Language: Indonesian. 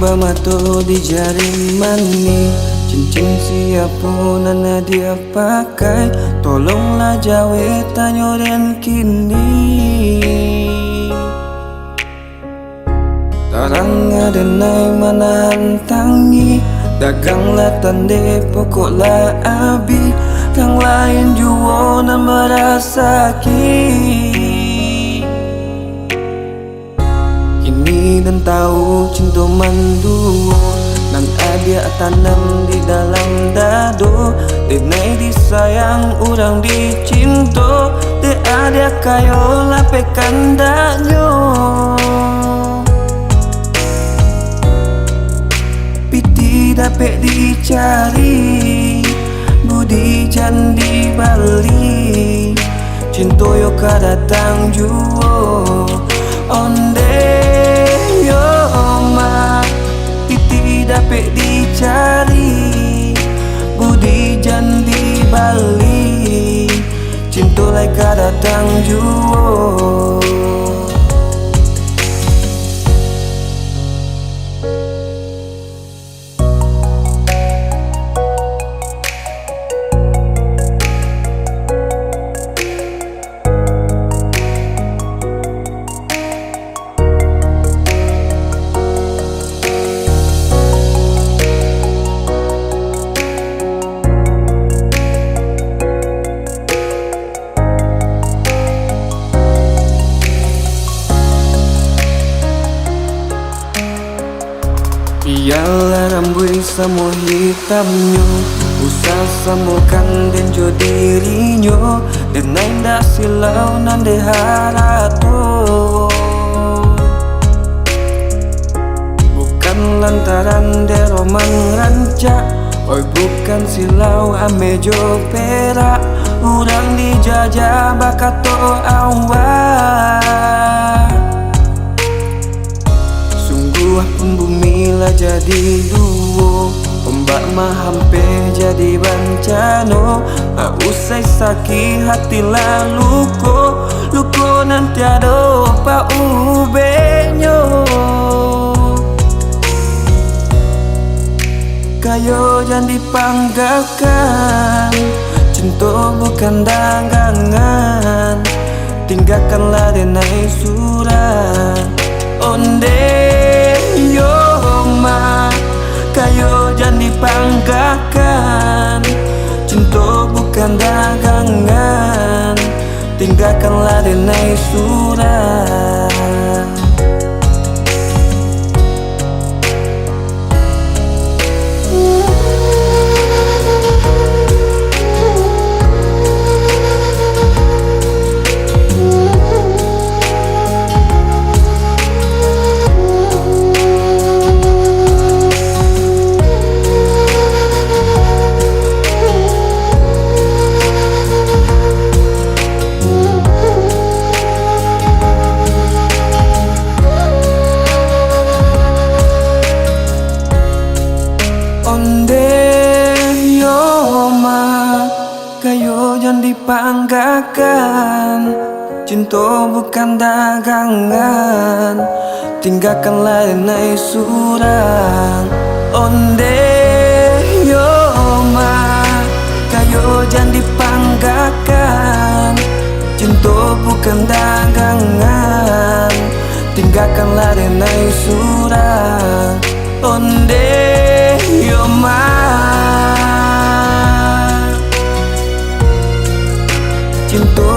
Bamato di jari mani, cincin siapa nana dia pakai. Tolonglah jawe tanyo dan kini tarang ada nai mana hantangi. Daganglah tande pokoklah abi, yang lain juo nan merasaki. Kini dan tahu cinta mandu nan ada tanam di dalam dado. Denai disayang orang dicinta, de ada kayo lapekan danyo. Piti dapat dicari, budi jan di Bali. Cinta yo kadatang juo onde yo ma. Piti dapat dicari, budi jan di Bali. Cinta lai kadatang juo. Ialah rambut samo hitamnya, usah samokan dan jo dirinya. Dan nainda silau nande harato, bukan lantaran de roman rancak. Oi bukan silau ame jo perak, urang dijajah bakato awak. Sungguh pun bumi lah jadi duo, ombak mah hampe jadi bencana. Usai sakit hati lalu luko nanti ada pa ubenyo. Kayo jangan dipanggakan, cinta bukan dagangan. Tinggalkanlah denai surat onde yo ma. Kayo jangan dipanggakan, cinta bukan dagangan. Tinggalkanlah denai surat. Kayo jangan dipanggakan, cinta bukan dagangan. Tinggalkanlah denai surang onde yo ma. Kayo jangan dipanggakan, cinta bukan dagangan. Tinggalkanlah denai surang onde yo ma. Cinta